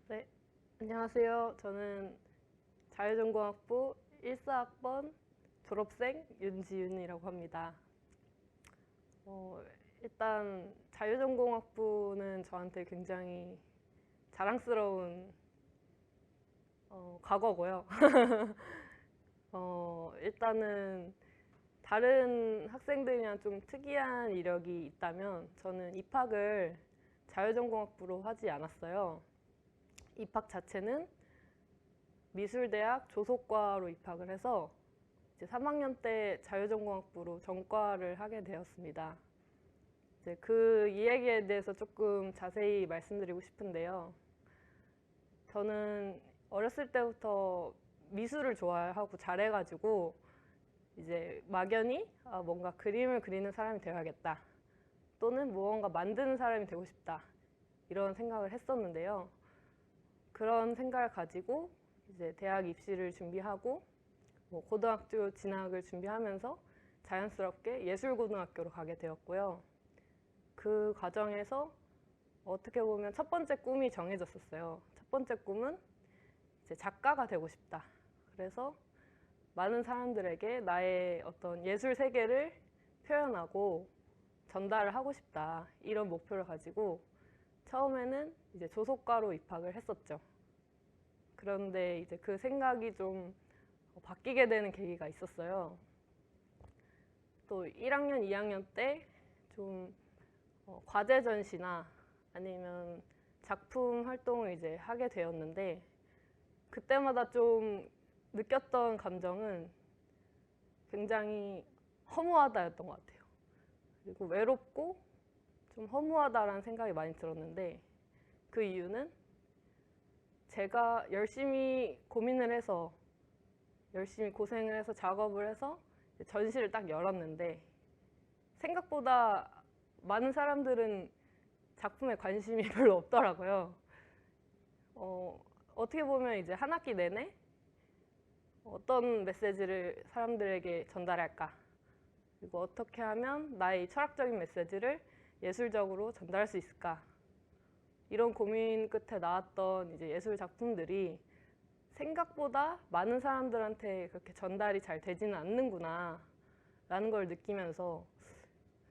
네, 안녕하세요. 저는 자유전공학부 14학번 졸업생 윤지윤이라고 합니다. 어, 일단 자유전공학부는 저한테 굉장히 자랑스러운 과거고요. 일단은 다른 학생들이랑 좀 특이한 이력이 있다면 저는 입학을 자유전공학부로 하지 않았어요. 입학 자체는 미술대학 조속과로 입학을 해서 이제 3학년 때 자유전공학부로 전과를 하게 되었습니다. 이제 그 이야기에 대해서 조금 자세히 말씀드리고 싶은데요. 저는 어렸을 때부터 미술을 좋아하고 잘해가지고 이제 막연히 뭔가 그림을 그리는 사람이 되어야겠다. 또는 무언가 만드는 사람이 되고 싶다. 이런 생각을 했었는데요. 그런 생각을 가지고 이제 대학 입시를 준비하고 고등학교 진학을 준비하면서 자연스럽게 예술고등학교로 가게 되었고요. 그 과정에서 어떻게 보면 첫 번째 꿈이 정해졌었어요. 첫 번째 꿈은 이제 작가가 되고 싶다. 그래서 많은 사람들에게 나의 어떤 예술 세계를 표현하고 전달을 하고 싶다. 이런 목표를 가지고 처음에는 이제 조속과로 입학을 했었죠. 그런데 이제 그 생각이 좀 바뀌게 되는 계기가 있었어요. 또 1학년, 2학년 때 좀 과제 전시나 아니면 작품 활동을 이제 하게 되었는데 그때마다 좀 느꼈던 감정은 굉장히 허무하다였던 것 같아요. 그리고 외롭고 좀 허무하다라는 생각이 많이 들었는데 그 이유는 제가 열심히 고민을 해서 열심히 고생을 해서 작업을 해서 전시를 딱 열었는데 생각보다 많은 사람들은 작품에 관심이 별로 없더라고요. 어떻게 보면 이제 한 학기 내내 어떤 메시지를 사람들에게 전달할까? 그리고 어떻게 하면 나의 철학적인 메시지를 예술적으로 전달할 수 있을까? 이런 고민 끝에 나왔던 이제 예술 작품들이 생각보다 많은 사람들한테 그렇게 전달이 잘 되지는 않는구나 라는 걸 느끼면서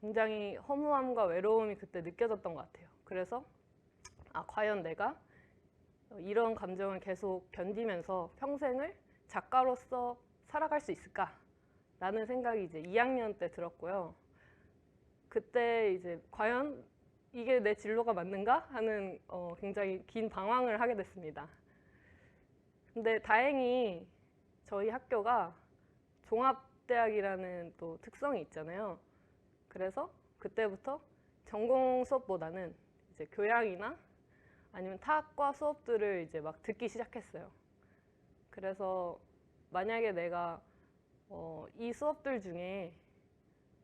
굉장히 허무함과 외로움이 그때 느껴졌던 것 같아요. 그래서 과연 내가 이런 감정을 계속 견디면서 평생을 작가로서 살아갈 수 있을까? 라는 생각이 이제 2학년 때 들었고요. 그때 이제 과연 이게 내 진로가 맞는가? 하는 굉장히 긴 방황을 하게 됐습니다. 근데 다행히 저희 학교가 종합대학이라는 또 특성이 있잖아요. 그래서 그때부터 전공 수업보다는 이제 교양이나 아니면 타학과 수업들을 이제 막 듣기 시작했어요. 그래서 만약에 내가 이 수업들 중에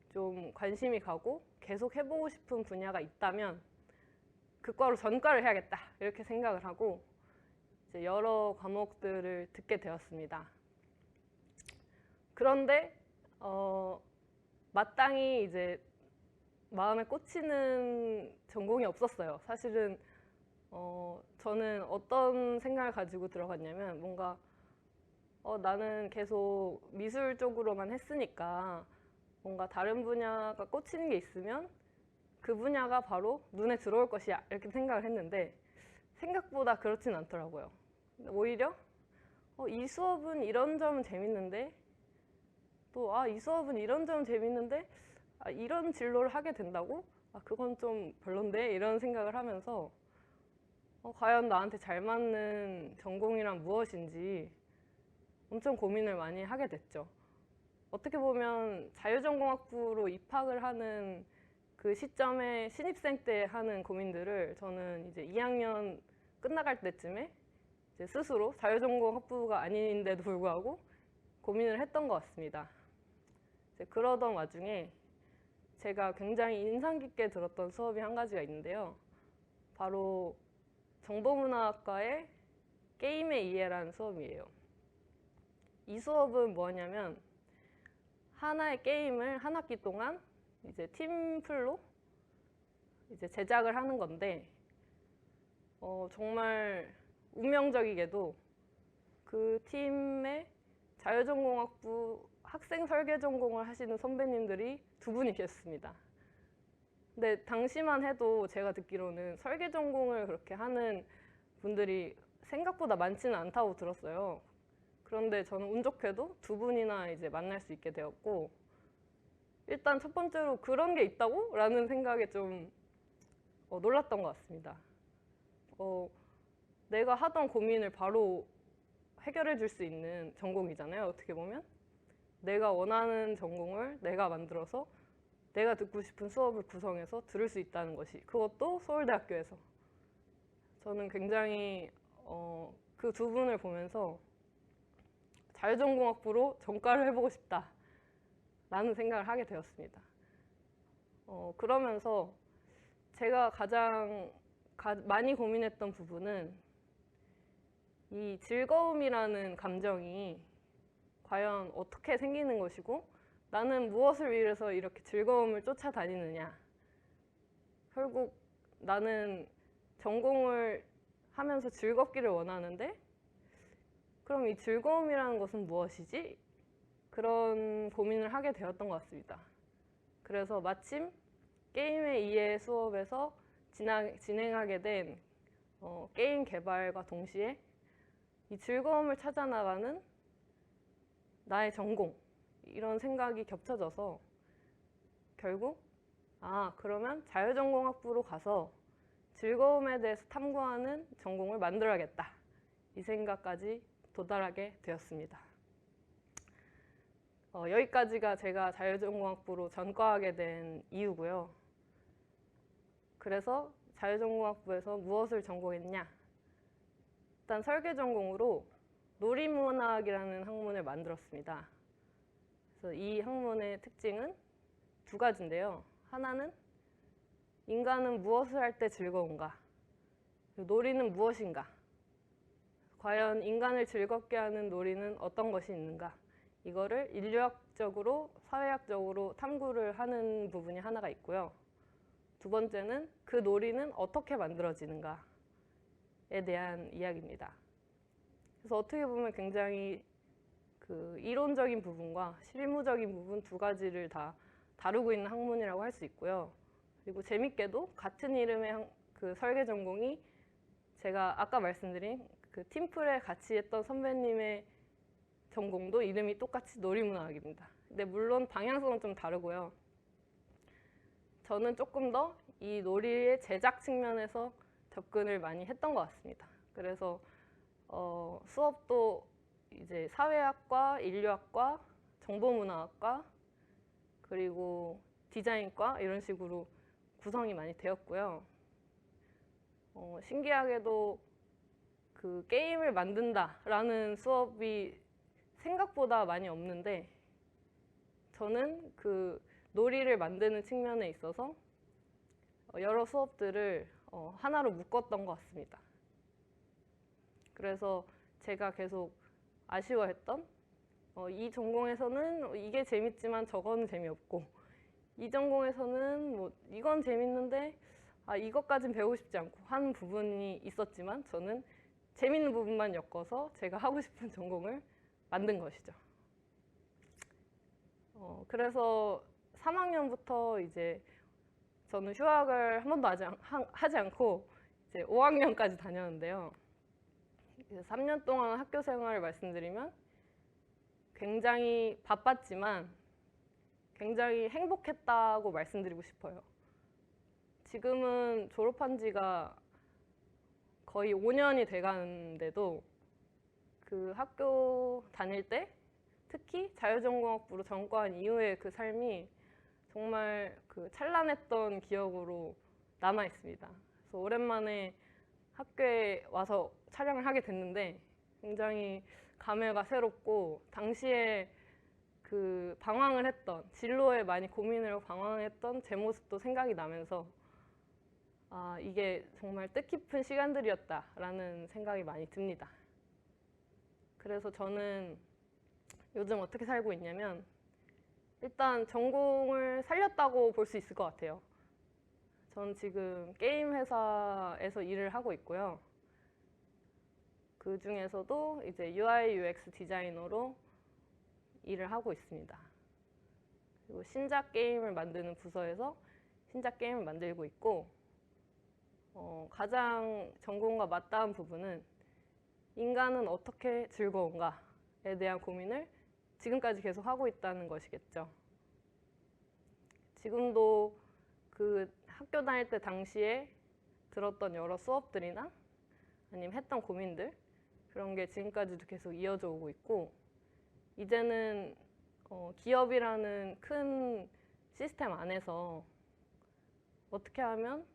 좀 관심이 가고 계속 해보고 싶은 분야가 있다면 그 과로 전과를 해야겠다 이렇게 생각을 하고 이제 여러 과목들을 듣게 되었습니다. 그런데 마땅히 이제 마음에 꽂히는 전공이 없었어요. 사실은 저는 어떤 생각을 가지고 들어갔냐면 뭔가 나는 계속 미술 쪽으로만 했으니까 뭔가 다른 분야가 꽂히는 게 있으면 그 분야가 바로 눈에 들어올 것이야 이렇게 생각을 했는데 생각보다 그렇진 않더라고요. 오히려 이 수업은 이런 점은 재밌는데 또 이 수업은 이런 점은 재밌는데 이런 진로를 하게 된다고? 그건 좀 별론데? 이런 생각을 하면서 과연 나한테 잘 맞는 전공이란 무엇인지 엄청 고민을 많이 하게 됐죠. 어떻게 보면 자유전공학부로 입학을 하는 그 시점에 신입생 때 하는 고민들을 저는 이제 2학년 끝나갈 때쯤에 이제 스스로 자유전공학부가 아닌데도 불구하고 고민을 했던 것 같습니다. 이제 그러던 와중에 제가 굉장히 인상 깊게 들었던 수업이 한 가지가 있는데요. 바로 정보문화학과의 게임의 이해라는 수업이에요. 이 수업은 뭐냐면 하나의 게임을 한 학기 동안 이제 팀플로 이제 제작을 하는 건데 정말 운명적이게도 그 팀의 자율전공학부 학생 설계 전공을 하시는 선배님들이 두 분이 계셨습니다. 근데 당시만 해도 제가 듣기로는 설계 전공을 그렇게 하는 분들이 생각보다 많지는 않다고 들었어요. 그런데 저는 운 좋게도 두 분이나 이제 만날 수 있게 되었고, 일단 첫 번째로 그런 게 있다고? 라는 생각에 좀 놀랐던 것 같습니다. 내가 하던 고민을 바로 해결해 줄 수 있는 전공이잖아요, 어떻게 보면. 내가 원하는 전공을 내가 만들어서 내가 듣고 싶은 수업을 구성해서 들을 수 있다는 것이, 그것도 서울대학교에서. 저는 굉장히 그 두 분을 보면서 자율전공학부로 전과를 해보고 싶다 라는 생각을 하게 되었습니다. 그러면서 제가 가장 많이 고민했던 부분은 이 즐거움이라는 감정이 과연 어떻게 생기는 것이고, 나는 무엇을 위해서 이렇게 즐거움을 쫓아다니느냐. 결국 나는 전공을 하면서 즐겁기를 원하는데, 그럼 이 즐거움이라는 것은 무엇이지? 그런 고민을 하게 되었던 것 같습니다. 그래서 마침 게임의 이해 수업에서 진행하게 된 게임 개발과 동시에 이 즐거움을 찾아 나가는 나의 전공, 이런 생각이 겹쳐져서 결국 그러면 자율전공학부로 가서 즐거움에 대해서 탐구하는 전공을 만들어야겠다, 이 생각까지 도달하게 되었습니다. 여기까지가 제가 자율전공학부로 전과하게 된 이유고요. 그래서 자율전공학부에서 무엇을 전공했냐? 일단 설계 전공으로 놀이문학이라는 학문을 만들었습니다. 그래서 이 학문의 특징은 두 가지인데요. 하나는 인간은 무엇을 할 때 즐거운가? 놀이는 무엇인가? 과연 인간을 즐겁게 하는 놀이는 어떤 것이 있는가? 이거를 인류학적으로, 사회학적으로 탐구를 하는 부분이 하나가 있고요. 두 번째는 그 놀이는 어떻게 만들어지는가에 대한 이야기입니다. 그래서 어떻게 보면 굉장히 그 이론적인 부분과 실무적인 부분 두 가지를 다 다루고 있는 학문이라고 할 수 있고요. 그리고 재밌게도 같은 이름의 그 설계 전공이 제가 아까 말씀드린 그 팀플에 같이 했던 선배님의 전공도 이름이 똑같이 놀이문학입니다. 근데 물론 방향성은 좀 다르고요. 저는 조금 더 이 놀이의 제작 측면에서 접근을 많이 했던 것 같습니다. 그래서 수업도 이제 사회학과, 인류학과, 정보문화학과, 그리고 디자인과 이런 식으로 구성이 많이 되었고요. 신기하게도 그 게임을 만든다라는 수업이 생각보다 많이 없는데, 저는 그 놀이를 만드는 측면에 있어서 여러 수업들을 하나로 묶었던 것 같습니다. 그래서 제가 계속 아쉬워했던 이 전공에서는 이게 재밌지만 저거는 재미없고, 이 전공에서는 뭐 이건 재밌는데 이것까진 배우고 싶지 않고 하는 부분이 있었지만, 저는 재밌는 부분만 엮어서 제가 하고 싶은 전공을 만든 것이죠. 그래서 3학년부터 이제 저는 휴학을 한 번도 하지 않고 이제 5학년까지 다녔는데요. 3년 동안 학교 생활을 말씀드리면 굉장히 바빴지만 굉장히 행복했다고 말씀드리고 싶어요. 지금은 졸업한 지가 거의 5년이 돼가는데도 그 학교 다닐 때, 특히 자율전공학부로 전과한 이후의 그 삶이 정말 그 찬란했던 기억으로 남아 있습니다. 그래서 오랜만에 학교에 와서 촬영을 하게 됐는데 굉장히 감회가 새롭고, 당시에 그 방황을 했던, 진로에 많이 고민을 하고 방황했던 제 모습도 생각이 나면서 이게 정말 뜻깊은 시간들이었다라는 생각이 많이 듭니다. 그래서 저는 요즘 어떻게 살고 있냐면, 일단 전공을 살렸다고 볼 수 있을 것 같아요. 전 지금 게임 회사에서 일을 하고 있고요. 그 중에서도 이제 UI UX 디자이너로 일을 하고 있습니다. 그리고 신작 게임을 만드는 부서에서 신작 게임을 만들고 있고, 가장 전공과 맞닿은 부분은 인간은 어떻게 즐거운가에 대한 고민을 지금까지 계속 하고 있다는 것이겠죠. 지금도 그 학교 다닐 때 당시에 들었던 여러 수업들이나 아니면 했던 고민들, 그런 게 지금까지도 계속 이어져 오고 있고, 이제는 기업이라는 큰 시스템 안에서 어떻게 하면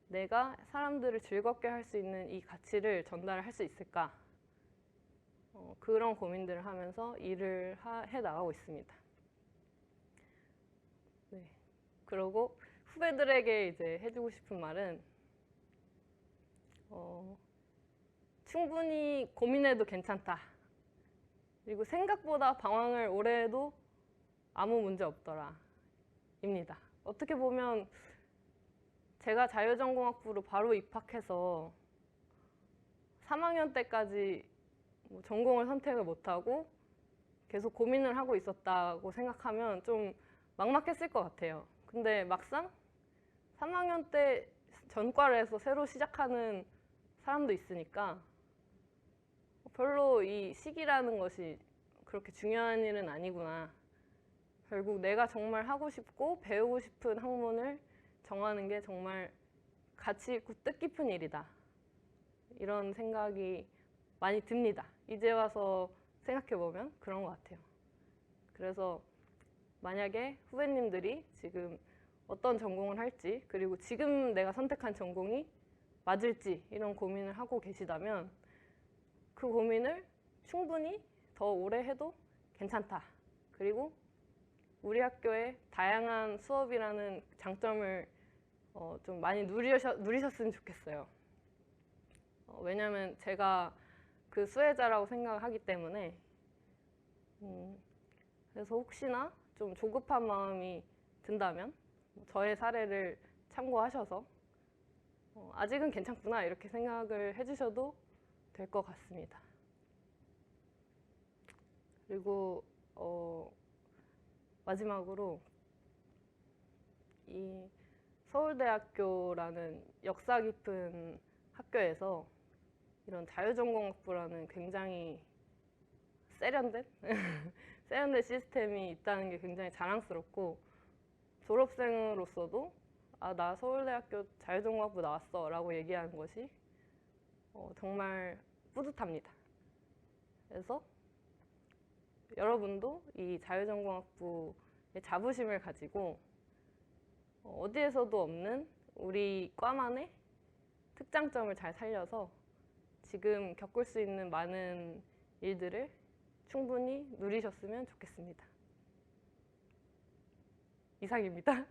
내가 사람들을 즐겁게 할 수 있는 이 가치를 전달할 수 있을까? 그런 고민들을 하면서 일을 해 나가고 있습니다. 네. 그리고 후배들에게 이제 해주고 싶은 말은 충분히 고민해도 괜찮다. 그리고 생각보다 방황을 오래 해도 아무 문제 없더라. 입니다. 어떻게 보면 제가 자유전공학부로 바로 입학해서 3학년 때까지 전공을 선택을 못하고 계속 고민을 하고 있었다고 생각하면 좀 막막했을 것 같아요. 근데 막상 3학년 때 전과를 해서 새로 시작하는 사람도 있으니까 별로 이 시기라는 것이 그렇게 중요한 일은 아니구나. 결국 내가 정말 하고 싶고 배우고 싶은 학문을 정하는 게 정말 가치 있고 뜻깊은 일이다. 이런 생각이 많이 듭니다. 이제 와서 생각해보면 그런 것 같아요. 그래서 만약에 후배님들이 지금 어떤 전공을 할지, 그리고 지금 내가 선택한 전공이 맞을지 이런 고민을 하고 계시다면 그 고민을 충분히 더 오래 해도 괜찮다. 그리고 우리 학교의 다양한 수업이라는 장점을 좀 많이 누리셨으면 좋겠어요. 왜냐하면 제가 그 수혜자라고 생각하기 때문에. 그래서 혹시나 좀 조급한 마음이 든다면 저의 사례를 참고하셔서 아직은 괜찮구나 이렇게 생각을 해주셔도 될 것 같습니다. 그리고 마지막으로 이 서울대학교라는 역사 깊은 학교에서 이런 자유전공학부라는 굉장히 세련된 세련된 시스템이 있다는 게 굉장히 자랑스럽고, 졸업생으로서도 나 서울대학교 자유전공학부 나왔어 라고 얘기하는 것이 정말 뿌듯합니다. 그래서 여러분도 이 자유전공학부의 자부심을 가지고 어디에서도 없는 우리 과만의 특장점을 잘 살려서 지금 겪을 수 있는 많은 일들을 충분히 누리셨으면 좋겠습니다. 이상입니다.